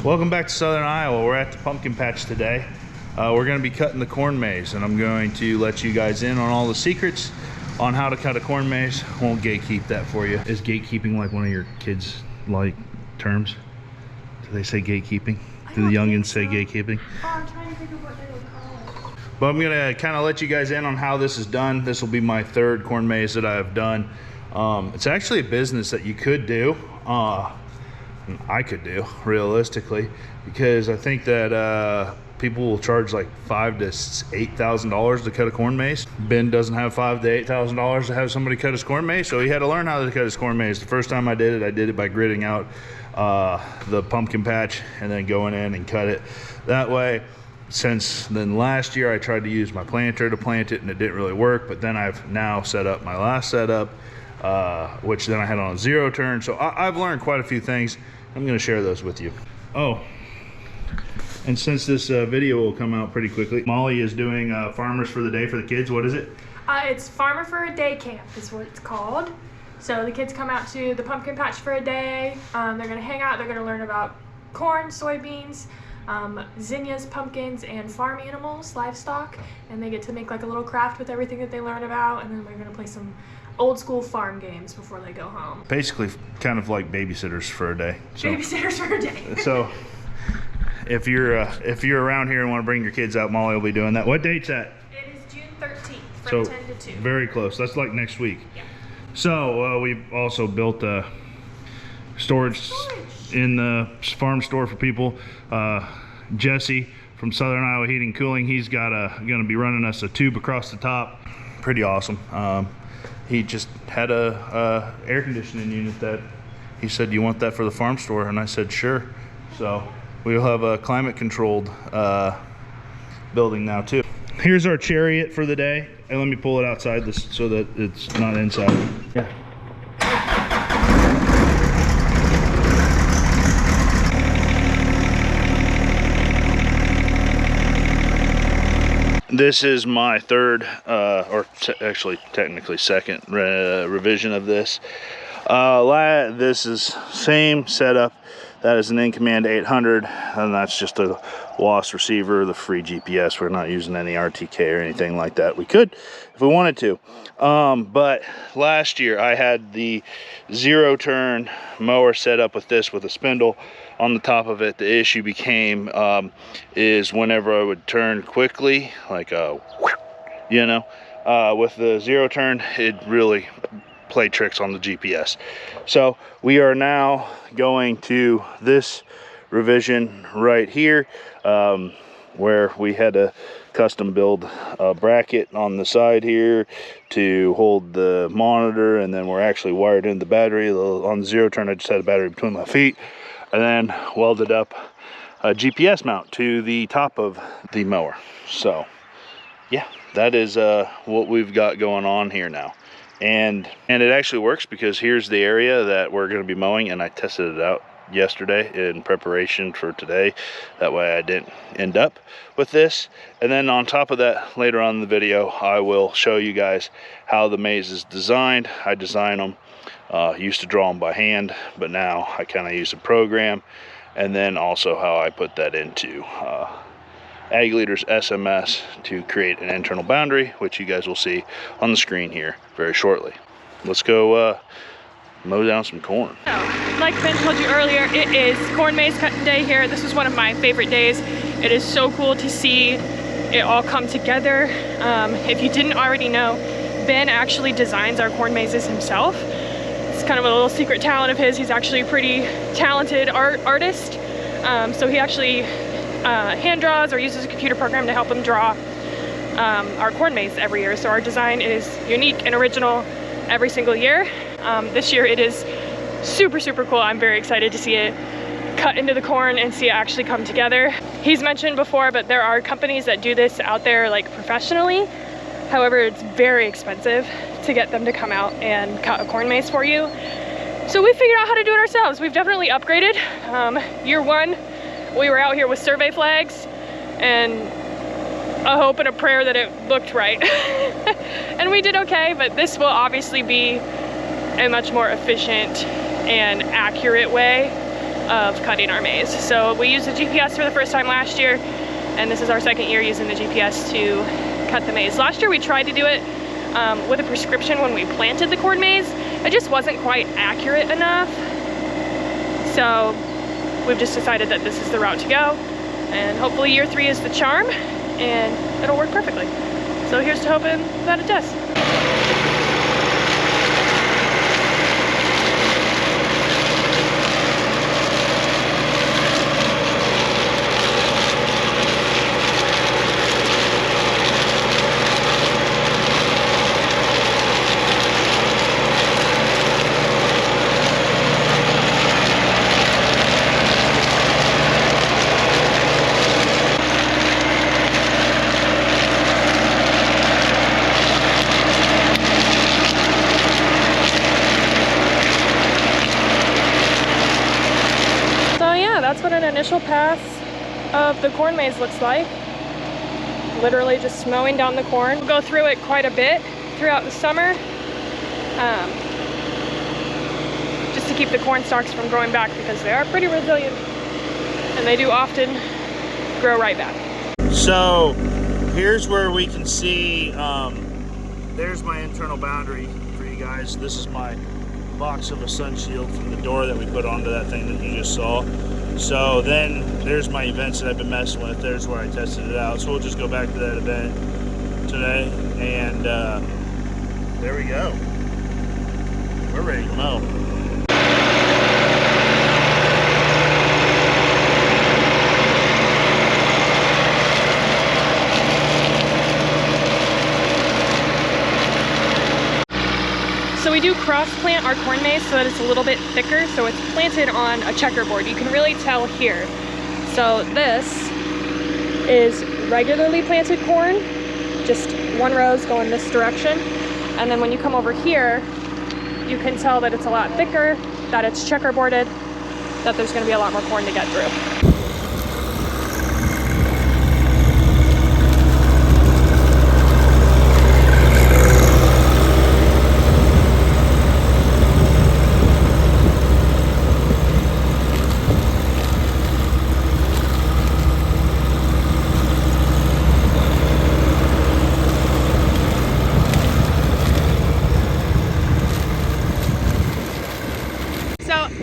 Welcome back to Southern Iowa. We're at the pumpkin patch today. We're going to be cutting the corn maze, and I'm going to let you guys in on all the secrets on how to cut a corn maze. Won't gatekeep that for you. Is gatekeeping like one of your kids' like terms? Do they say gatekeeping? Do the youngins say gatekeeping? Oh, I'm trying to think of what they would call it. But I'm going to kind of let you guys in on how this is done. This will be my third corn maze that I've done. It's actually a business that you could do. I could do realistically, because I think that people will charge like $5,000 to $8,000 to cut a corn maze. Ben doesn't have $5,000 to $8,000 to have somebody cut his corn maze, so he had to learn how to cut his corn maze. The first time I did it by gridding out the pumpkin patch and then going in and cut it that way. Since then, last year I tried to use my planter to plant it and it didn't really work, but then I've now set up my last setup, which then I had on a zero turn. So I've learned quite a few things. I'm going to share those with you. Oh, and since this video will come out pretty quickly, Molly is doing Farmers for the Day for the kids. What is it? It's Farmer for a Day Camp is what it's called. So the kids come out to the pumpkin patch for a day. They're going to hang out. They're going to learn about corn, soybeans, zinnias, pumpkins, and farm animals, livestock. And they get to make like a little craft with everything that they learn about. And then we're going to play some old school farm games before they go home. Basically kind of like babysitters for a day. So, babysitters for a day. So if you're around here and want to bring your kids out, Molly will be doing that. What date's that? It is June 13th from 10 to 2. Very close. That's like next week. Yeah. So we've also built a storage in the farm store for people. Jesse from Southern Iowa Heating and Cooling, he's got going to be running us a tube across the top. Pretty awesome. He just had a air conditioning unit that he said, "You want that for the farm store?" And I said, "Sure." So we'll have a climate controlled building now too. Here's our chariot for the day, and let me pull it outside this so that it's not inside. Yeah. This is my third, or actually technically second revision of this. This is same setup. That is an In-Command 800, and that's just a WAS receiver, the free GPS. We're not using any RTK or anything like that. We could if we wanted to. But last year I had the zero turn mower set up with this, with a spindle on the top of it. The issue became is whenever I would turn quickly, like you know, with the zero turn, it really played tricks on the GPS. So we are now going to this revision right here, where we had to custom build a bracket on the side here to hold the monitor, and then we're actually wired in the battery. On the zero turn I just had a battery between my feet, and then welded up a GPS mount to the top of the mower. So yeah, that is what we've got going on here now. And it actually works, because here's the area that we're going to be mowing, and I tested it out yesterday in preparation for today. That way I didn't end up with this. And then on top of that, later on in the video, I will show you guys how the maze is designed. I design them. Used to draw them by hand, but now I kind of use a program. And then also how I put that into Ag Leaders SMS to create an internal boundary, which you guys will see on the screen here very shortly. Let's go mow down some corn. Like Ben told you earlier, it is corn maze cutting day here. This is one of my favorite days. It is so cool to see it all come together. If you didn't already know, Ben actually designs our corn mazes himself. It's kind of a little secret talent of his. He's actually a pretty talented artist. So he actually hand draws or uses a computer program to help him draw our corn maze every year. So our design is unique and original every single year. This year it is super cool. I'm very excited to see it cut into the corn and see it actually come together. He's mentioned before, but there are companies that do this out there like professionally. However, it's very expensive to get them to come out and cut a corn maze for you. So we figured out how to do it ourselves. We've definitely upgraded. Year one, we were out here with survey flags and a hope and a prayer that it looked right. And we did okay, but this will obviously be a much more efficient and accurate way of cutting our maize. So we used the GPS for the first time last year, and this is our second year using the GPS to cut the maize. Last year we tried to do it with a prescription when we planted the corn maize. It just wasn't quite accurate enough. So we've just decided that this is the route to go, and hopefully year 3 is the charm and it'll work perfectly. So here's to hoping that it does. That's what an initial pass of the corn maze looks like. Literally just mowing down the corn. We'll go through it quite a bit throughout the summer, just to keep the corn stalks from growing back, because they are pretty resilient and they do often grow right back. So here's where we can see, there's my internal boundary for you guys. This is my box of a sun shield from the door that we put onto that thing that you just saw. So then there's my events that I've been messing with. There's where I tested it out. So we'll just go back to that event today, and there we go. We're ready to mow. So we do cross plant our corn maze so that it's a little bit thicker, so it's planted on a checkerboard. You can really tell here. So this is regularly planted corn, just one row's going this direction. And then when you come over here, you can tell that it's a lot thicker, that it's checkerboarded, that there's gonna be a lot more corn to get through.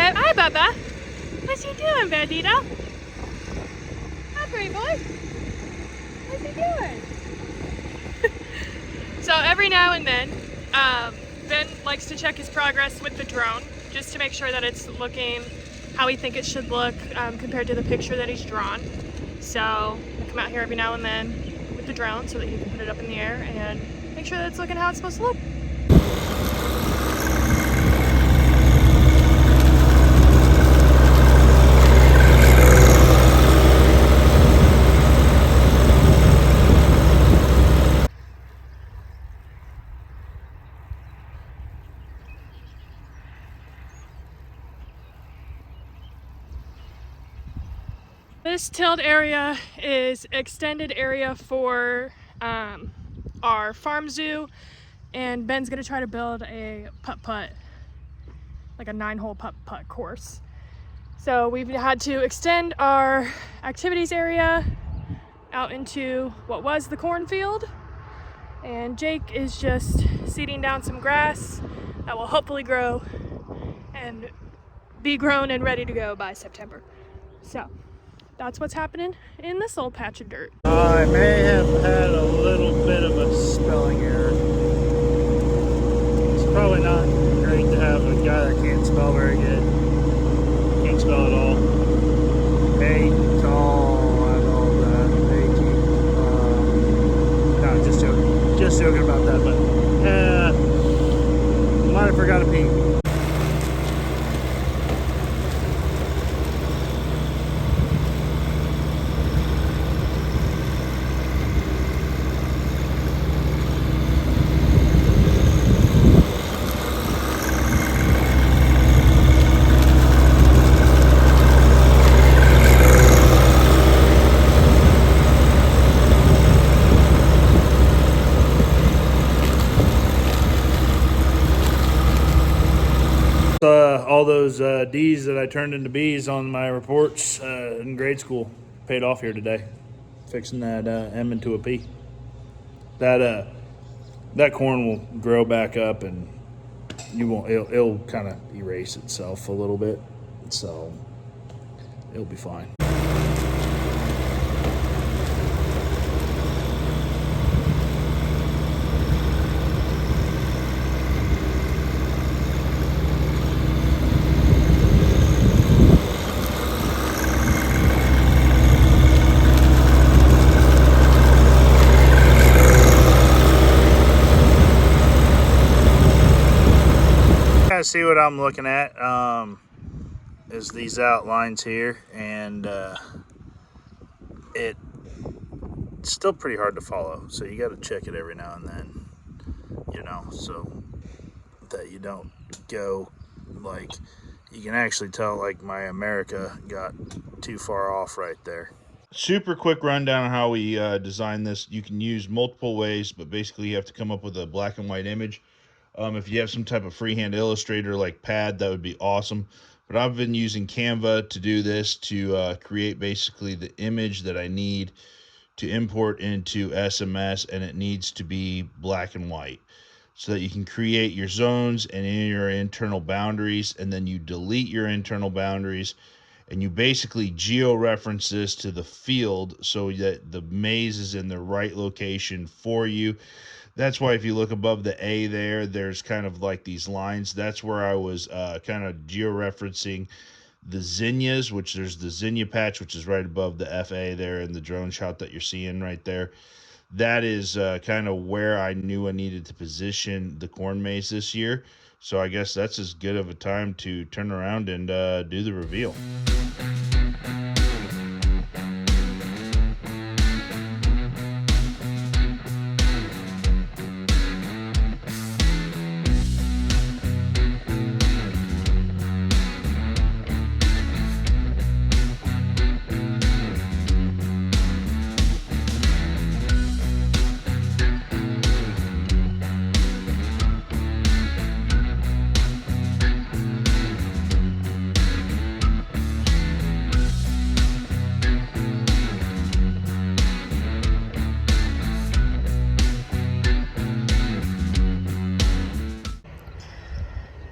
Hi, Bubba. What's he doing, Bandito? Hi, pretty boy. What's he doing? So every now and then, Ben likes to check his progress with the drone, just to make sure that it's looking how we think it should look compared to the picture that he's drawn. So I come out here every now and then with the drone so that he can put it up in the air and make sure that it's looking how it's supposed to look. This tilled area is extended area for our farm zoo, and Ben's gonna try to build a putt-putt, like a 9-hole putt-putt course. So we've had to extend our activities area out into what was the cornfield, and Jake is just seeding down some grass that will hopefully grow and be grown and ready to go by September. So that's what's happening in this little patch of dirt. I may have had a little bit of a spelling error. It's probably not great to have a guy that can't spell very good. Can't spell at all. Hey, tall, and all that. No, just joking. Just joking about that, but might have forgot a P. all those D's that I turned into B's on my reports in grade school paid off here today. Fixing that M into a P. That corn will grow back up, and you won't. It'll kind of erase itself a little bit, so it'll be fine. See what I'm looking at is these outlines here, and it's still pretty hard to follow, so you got to check it every now and then, you know, so that you don't go like, you can actually tell like my America got too far off right there. Super quick rundown on how we designed this. You can use multiple ways, but basically you have to come up with a black and white image. If you have some type of freehand illustrator like Pad, that would be awesome. But I've been using Canva to do this, to create basically the image that I need to import into SMS, and it needs to be black and white so that you can create your zones and your internal boundaries, and then you delete your internal boundaries, and you basically geo-reference this to the field so that the maze is in the right location for you. That's why if you look above the A there's kind of like these lines. That's where I was kind of geo-referencing the zinnias, which there's the zinnia patch, which is right above the FA there in the drone shot that you're seeing right there. That is kind of where I knew I needed to position the corn maze this year. So I guess that's as good of a time to turn around and do the reveal.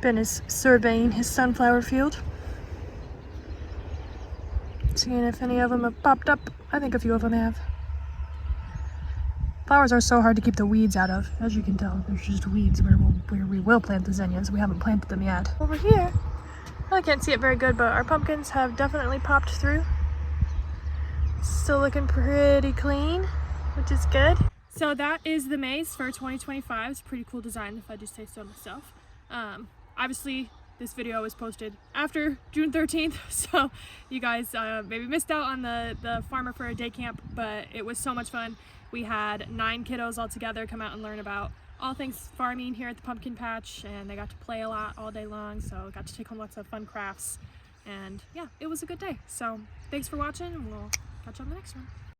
Ben is surveying his sunflower field, seeing if any of them have popped up. I think a few of them have. Flowers are so hard to keep the weeds out of. As you can tell, there's just weeds where we will plant the zinnias. We haven't planted them yet. Over here, I can't see it very good, but our pumpkins have definitely popped through. Still looking pretty clean, which is good. So that is the maze for 2025. It's a pretty cool design, if I do say so myself. Obviously, this video was posted after June 13th, so you guys maybe missed out on the Farmer for a Day camp, but it was so much fun. We had 9 kiddos all together come out and learn about all things farming here at the pumpkin patch, and they got to play a lot all day long, so got to take home lots of fun crafts, and yeah, it was a good day. So thanks for watching, and we'll catch you on the next one.